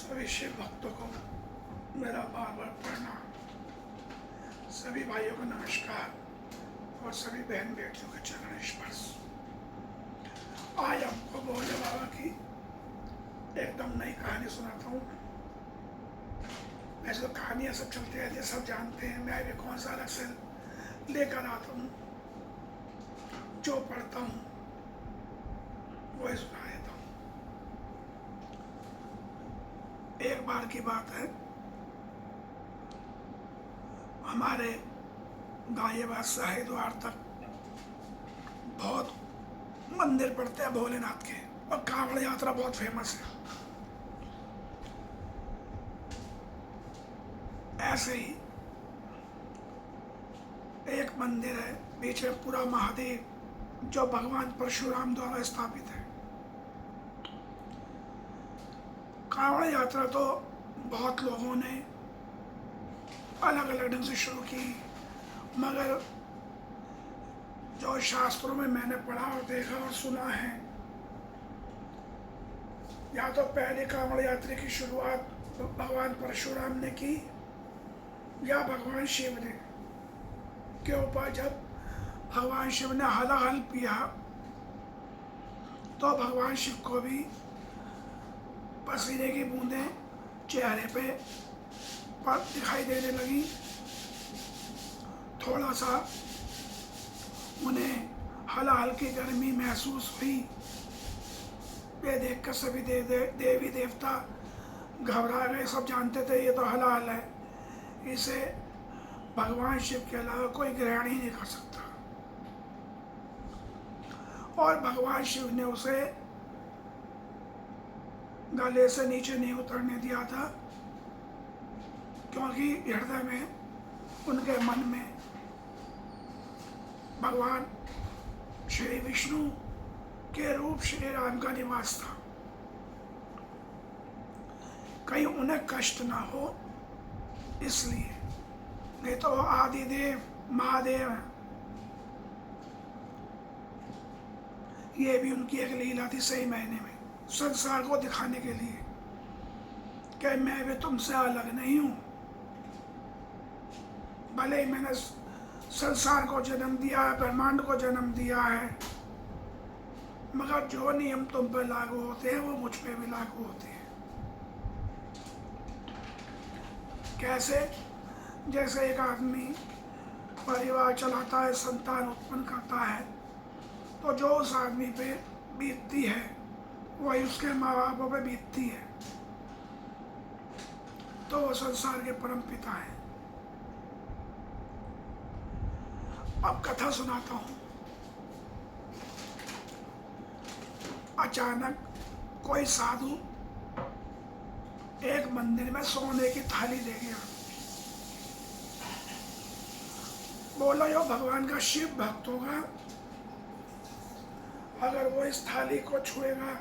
सभी शिव भक्तों को मेरा बार बार प्रणाम। सभी भाइयों को नमस्कार और सभी बहन बेटियों के चरण स्पर्श। आज आपको भोले बाबा की एकदम नई कहानी सुनाता हूँ। वैसे तो कहानियाँ सब चलते रहती है, सब जानते हैं। मैं भी कौन सा अलग से लेकर आता हूँ, जो पढ़ता हूँ वही सुना देता हूँ। एक बार की बात है, हमारे गायबाद से हरिद्वार तक बहुत मंदिर पड़ते हैं भोलेनाथ के, और कांवड़ यात्रा बहुत फेमस है। ऐसे ही एक मंदिर है बीच में पूरा महादेव, जो भगवान परशुराम द्वारा स्थापित है। कांवड़ यात्रा तो बहुत लोगों ने अलग अलग ढंग से शुरू की, मगर जो शास्त्रों में मैंने पढ़ा और देखा और सुना है, या तो पहले कांवड़ यात्रा की शुरुआत भगवान परशुराम ने की या भगवान शिव ने के ऊपर जब भगवान शिव ने हलाहल पिया तो भगवान शिव को भी पसीने की बूंदें चेहरे पे पर दिखाई देने लगी। थोड़ा सा उन्हें हलाहल की गर्मी महसूस हुई। ये देखकर सभी देवी देवता घबरा गए। सब जानते थे ये तो हलाहल है, इसे भगवान शिव के अलावा कोई ग्रहण ही नहीं कर सकता। और भगवान शिव ने उसे गले से नीचे नहीं उतरने दिया था, क्योंकि हृदय में, उनके मन में भगवान श्री विष्णु के रूप श्री राम का निवास था। कहीं उन्हें कष्ट ना हो इसलिए, नहीं तो आदिदेव महादेव हैं। ये भी उनकी एक लीला थी सही मायने में, संसार को दिखाने के लिए कि मैं भी तुमसे अलग नहीं हूं। भले ही मैंने संसार को जन्म दिया है, ब्रह्मांड को जन्म दिया है, मगर जो नियम तुम पर लागू होते हैं वो मुझ पे भी लागू होते हैं। कैसे? जैसे एक आदमी परिवार चलाता है, संतान उत्पन्न करता है, तो जो उस आदमी पे बीतती है वही उसके माँ बापों पे बीतती है। तो वो संसार के परम पिता है। अब कथा सुनाता हूँ। अचानक कोई साधु एक मंदिर में सोने की थाली ले गया। बोला यो भगवान का शिव भक्त होगा, अगर वो इस थाली को छुएगा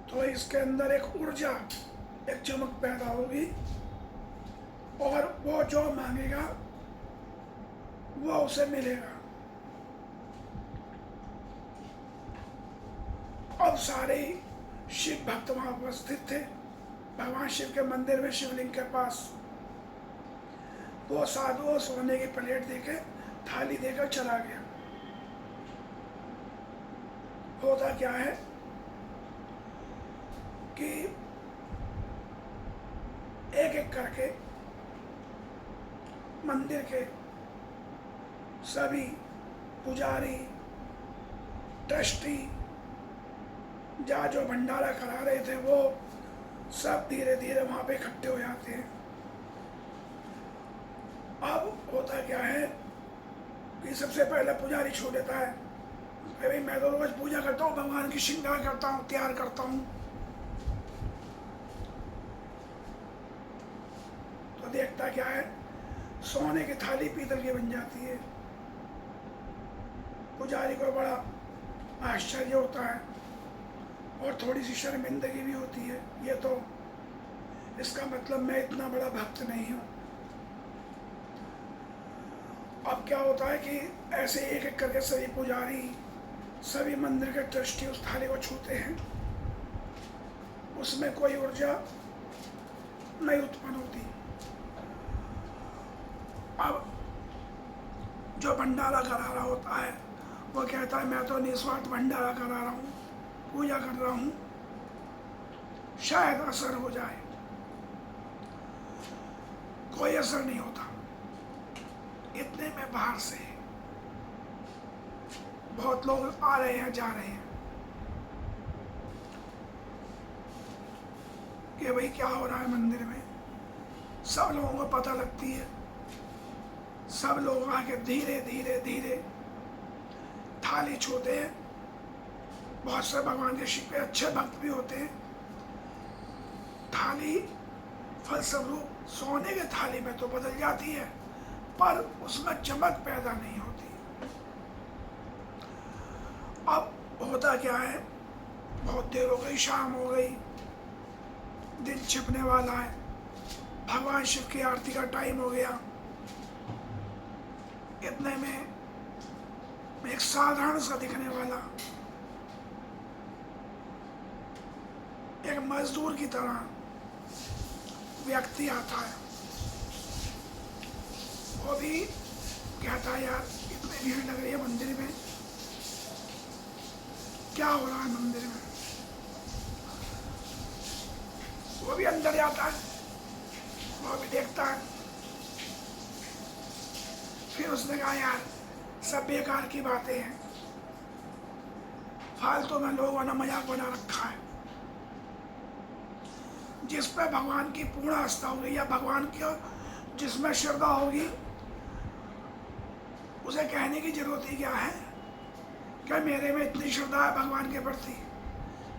तो इसके अंदर एक ऊर्जा, एक चमक पैदा होगी, और वो जो मांगेगा वो उसे मिलेगा। अब सारे शिव भक्त वहां उपस्थित थे भगवान शिव के मंदिर में, शिवलिंग के पास। वो साधु सोने की प्लेट देके, थाली देकर चला गया। होता क्या है कि एक एक करके मंदिर के सभी पुजारी, ट्रस्टी, जहाँ जो भंडारा करा रहे थे, वो सब धीरे धीरे वहां पे इकट्ठे हो जाते हैं। अब होता क्या है कि सबसे पहले पुजारी छू लेता है, भाई मैं तो रोज पूजा करता हूँ, भगवान की श्रृंगार करता हूँ, तैयार करता हूँ। तो देखता क्या है, सोने की थाली पीतल की बन जाती है। पुजारी को बड़ा आश्चर्य होता है और थोड़ी सी शर्मिंदगी भी होती है। ये तो, इसका मतलब मैं इतना बड़ा भक्त नहीं हूँ। अब क्या होता है कि ऐसे एक एक करके सभी पुजारी, सभी मंदिर के ट्रस्टी उस थाली को छूते हैं। उसमें कोई ऊर्जा नहीं उत्पन्न होती। अब जो भंडारा करा रहा होता है वो कहता है मैं तो निस्वार्थ भंडारा करा रहा हूँ, पूजा कर रहा हूँ, शायद असर हो जाए। कोई असर नहीं होता। इतने में बाहर से बहुत लोग आ रहे हैं, जा रहे हैं कि भाई क्या हो रहा है मंदिर में। सब लोगों को पता लगती है। सब लोग आके धीरे धीरे धीरे थाली छूते हैं। बहुत से भगवान के शिव पे अच्छे भक्त भी होते हैं। थाली फलस्वरूप सोने के थाली में तो बदल जाती है, पर उसमें चमक पैदा नहीं होती। अब होता क्या है, बहुत देर हो गई, शाम हो गई, दिन छिपने वाला है, भगवान शिव की आरती का टाइम हो गया। इतने में एक साधारण सा दिखने वाला एक मजदूर की तरह व्यक्ति आता है। वो भी कहता है यार इतनी भीड़ लग रही है मंदिर में, क्या हो रहा है मंदिर में। वो भी अंदर जाता है, वो भी देखता है। फिर उसने कहा यार सब बेकार की बातें हैं, फालतू में लोगों ने मजाक बना रखा है। जिस पे भगवान की पूर्ण आस्था होगी या भगवान की जिसमें श्रद्धा होगी, उसे कहने की जरूरत ही क्या है क्या मेरे में इतनी श्रद्धा है भगवान के प्रति।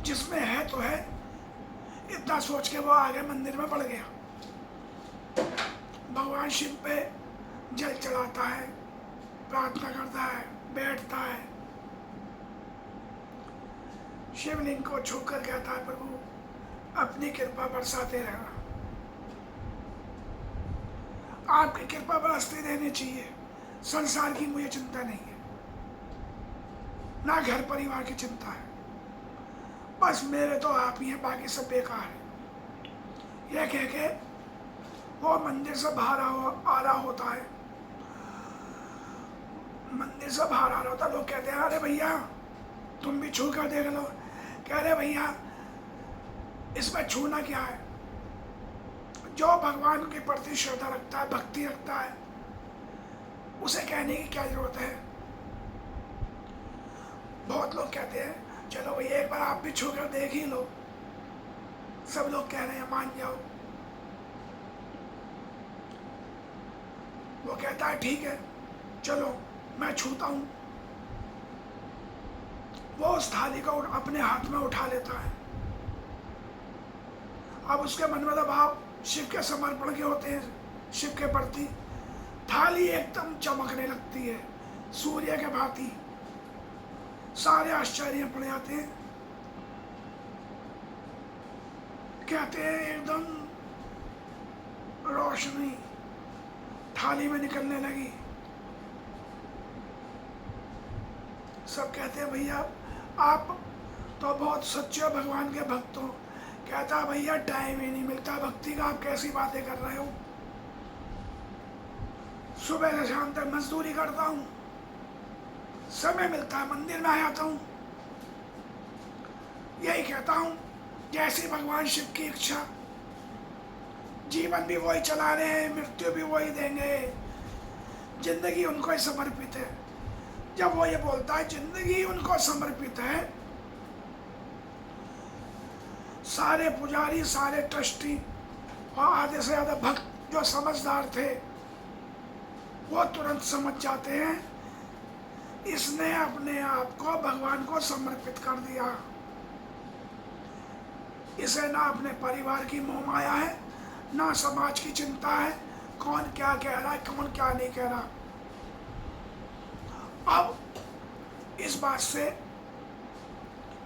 जिसमें है तो है, इतना सोच के वो आगे मंदिर में बढ़ गया। भगवान शिव पे जल चढ़ाता है, प्रार्थना करता है, बैठता है, शिवलिंग को छूकर कहता है प्रभु अपनी कृपा बरसाते रहना। आपकी कृपा बरसती रहनी चाहिए। संसार की मुझे चिंता नहीं है, ना घर परिवार की चिंता है, बस मेरे तो आप ही हैं, बाकी सब बेकार है। यह कह के वो मंदिर से बाहर आ रहा होता है। मंदिर से बाहर आ रहा होता, लोग कहते हैं अरे भैया तुम भी छू कर देख लो। कह रहे भैया इसमें छूना क्या है। जो भगवान के प्रति श्रद्धा रखता है, भक्ति रखता है, उसे कहने की क्या जरूरत है। बहुत लोग कहते हैं चलो भैया एक बार आप भी छू कर देख ही लो। सब लोग कह रहे हैं मान जाओ। वो कहता है ठीक है चलो मैं छूता हूं। वो उस थाली को अपने हाथ में उठा लेता है। अब उसके मन में तो भाव शिव के समर्पण के होते हैं, शिव के प्रति। थाली एकदम चमकने लगती है सूर्य के भांति। सारे आश्चर्य पड़ जाते हैं, कहते हैं एकदम रोशनी थाली में निकलने लगी। सब कहते हैं भैया आप तो बहुत सच्चे भगवान के भक्त हो। कहता भैया टाइम ही नहीं मिलता भक्ति का, आप कैसी बातें कर रहे हो। सुबह से शाम तक मजदूरी करता हूँ, समय मिलता है मंदिर में आ जाता हूँ। यही कहता हूँ जैसी भगवान शिव की इच्छा। जीवन भी वही चला रहे हैं, मृत्यु भी वही देंगे, जिंदगी उनको ही समर्पित है। जब वो ये बोलता है जिंदगी उनको समर्पित है, सारे पुजारी, सारे ट्रस्टी और आधे से ज्यादा भक्त जो समझदार थे वो तुरंत समझ जाते हैं इसने अपने आप को भगवान को समर्पित कर दिया। इसे ना अपने परिवार की मोह माया है, ना समाज की चिंता है, कौन क्या कह रहा है, कौन क्या नहीं कह रहा। अब इस बात से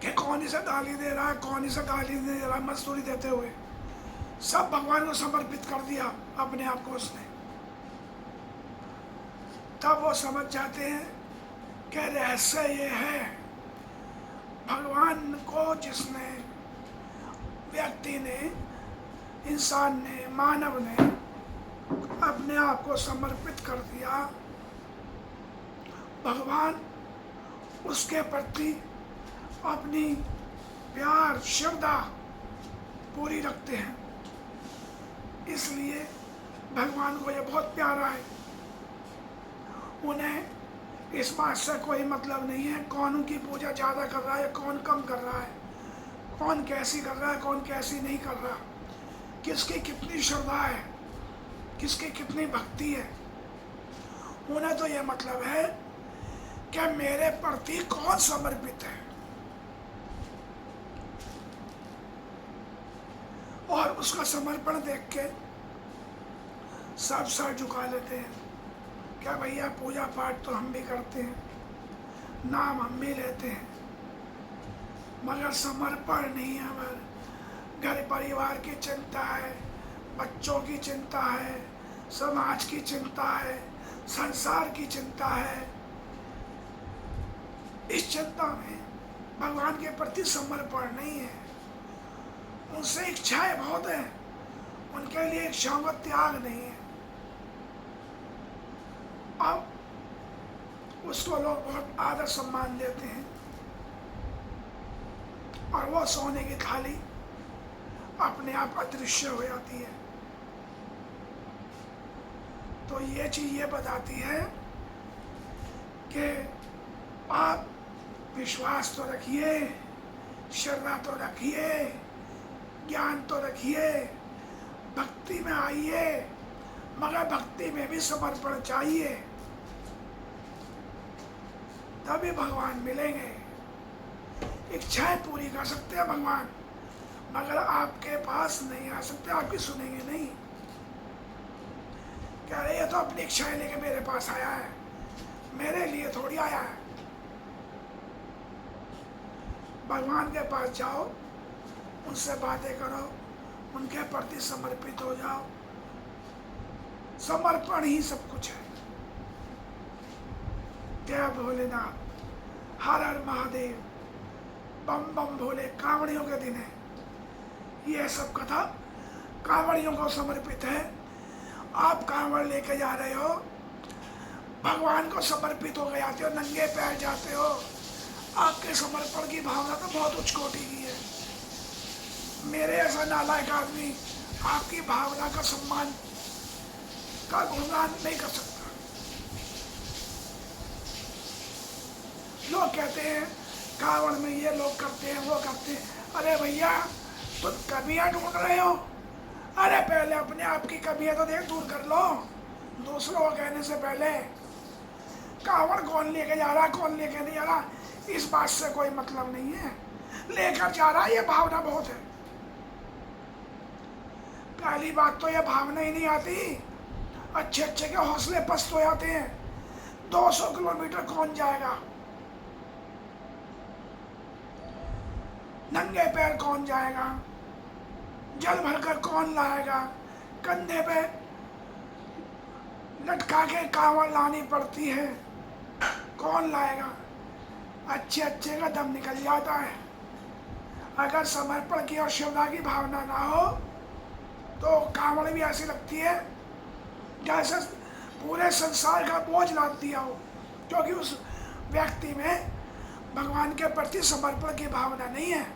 कि कौन इसे गाली दे रहा है, कौन इसे गाली नहीं दे रहा, मजदूरी देते हुए सब भगवान को समर्पित कर दिया अपने आप को उसने। तब वो समझ जाते हैं कि रहस्य ये है, भगवान को जिसने व्यक्ति ने, इंसान ने, मानव ने अपने आप को समर्पित कर दिया, भगवान उसके प्रति अपनी प्यार श्रद्धा पूरी रखते हैं। इसलिए भगवान को ये बहुत प्यारा है। उन्हें इस बात से कोई मतलब नहीं है कौन उनकी पूजा ज़्यादा कर रहा है, कौन कम कर रहा है, कौन कैसी कर रहा है, कौन कैसी नहीं कर रहा, किसकी कितनी श्रद्धा है, किसकी कितनी भक्ति है। उन्हें तो ये मतलब है कि मेरे प्रति कौन समर्पित है, और उसका समर्पण देख के सब सर झुका लेते हैं। क्या भैया, पूजा पाठ तो हम भी करते हैं, नाम हम भी लेते हैं, मगर समर्पण नहीं है। हमारे घर परिवार की चिंता है, बच्चों की चिंता है, समाज की चिंता है, संसार की चिंता है। इस चिंता में भगवान के प्रति समर्पण नहीं है। उनसे इच्छाएं बहुत है, उनके लिए इच्छाओं का त्याग नहीं है। अब उसको लोग बहुत आदर सम्मान देते हैं, और वो सोने की थाली अपने आप अदृश्य हो जाती है। तो ये चीज ये बताती है कि आप विश्वास तो रखिए, श्रद्धा तो रखिए, ज्ञान तो रखिए, भक्ति में आइए, मगर भक्ति में भी समर्पण चाहिए, तभी भगवान मिलेंगे। इच्छाएं पूरी कर सकते हैं भगवान, मगर आपके पास नहीं आ सकते, आपकी सुनेंगे नहीं। कह रहे ये तो अपनी इच्छाएं लेके मेरे पास आया है, मेरे लिए थोड़ी आया है। भगवान के पास जाओ, उनसे बातें करो, उनके प्रति समर्पित हो जाओ। समर्पण ही सब कुछ है। जय भोलेनाथ, हर हर महादेव, बम बम भोले। कांवड़ियों के दिन है ये सब कथा, कांवड़ियों को समर्पित है। आप कांवड़ लेके जा रहे हो, भगवान को समर्पित हो गए आते हो, नंगे पैर जाते हो। आपके समर्पण की भावना तो बहुत उच्च कोटि की है। मेरे ऐसा नालायक आदमी आपकी भावना का सम्मान का गुणगान नहीं कर सकता। लोग कहते हैं कांवड़ में ये लोग करते हैं, वो करते हैं। अरे भैया, तुम कमियां ढूंढ रहे हो, अरे पहले अपने आप की कमियां तो देख, दूर कर लो, दूसरों को कहने से पहले। कांवड़ कौन लेके जा रहा, कौन लेके नहीं जा रहा, इस बात से कोई मतलब नहीं है। लेकर जा रहा है, ये भावना बहुत है। पहली बात तो ये भावना ही नहीं आती, अच्छे अच्छे के हौसले पस्त हो जाते हैं। 200 किलोमीटर कौन जाएगा, नंगे पैर कौन जाएगा, जल भरकर कौन लाएगा, कंधे पे लटका के कांवड़ लानी पड़ती है, कौन लाएगा। अच्छे अच्छे का दम निकल जाता है। अगर समर्पण की और श्रद्धा की भावना ना हो तो कांवड़ भी ऐसी लगती है जैसे पूरे संसार का बोझ लाद दिया हो, क्योंकि उस व्यक्ति में भगवान के प्रति समर्पण की भावना नहीं है।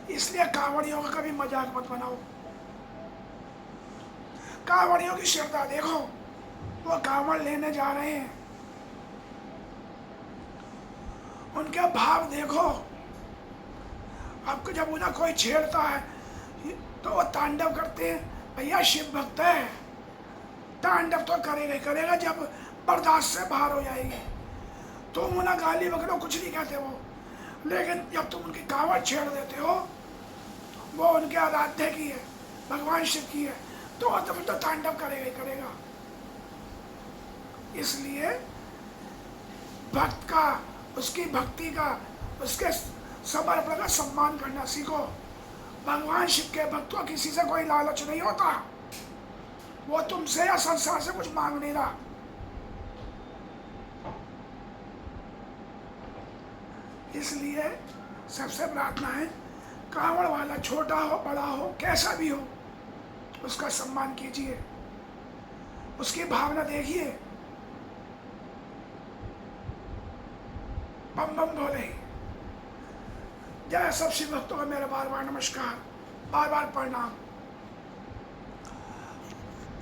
इसलिए कांवड़ियों का कभी मजाक मत बनाओ। कांवड़ियों की श्रद्धा देखो, वो कांवड़ लेने जा रहे हैं, उनके भाव देखो। आपको जब उन्हें कोई छेड़ता है तो वो तांडव करते हैं। भैया शिव भक्त है, तांडव तो करेगा ही करेगा जब बर्दाश्त से बाहर हो जाएगी। तुम उन्हें गाली वगैरह कुछ नहीं कहते वो, लेकिन जब तुम उनकी कांवड़ छेड़ देते हो, वो उनके आराध्य की है, भगवान शिव की है, तो फिर तो तांडव करेगा ही करेगा। इसलिए भक्त का, उसकी भक्ति का, उसके समर्पण का सम्मान करना सीखो। भगवान शिव के भक्तों किसी से कोई लालच नहीं होता, वो तुमसे या संसार से कुछ मांग नहीं रहा। इसलिए सबसे प्रार्थना है, कांवड़ वाला छोटा हो बड़ा हो कैसा भी हो, उसका सम्मान कीजिए, उसकी भावना देखिए। बम बम बोले। जय सब शिव भक्तों का मेरा बार बार नमस्कार, बार बार प्रणाम।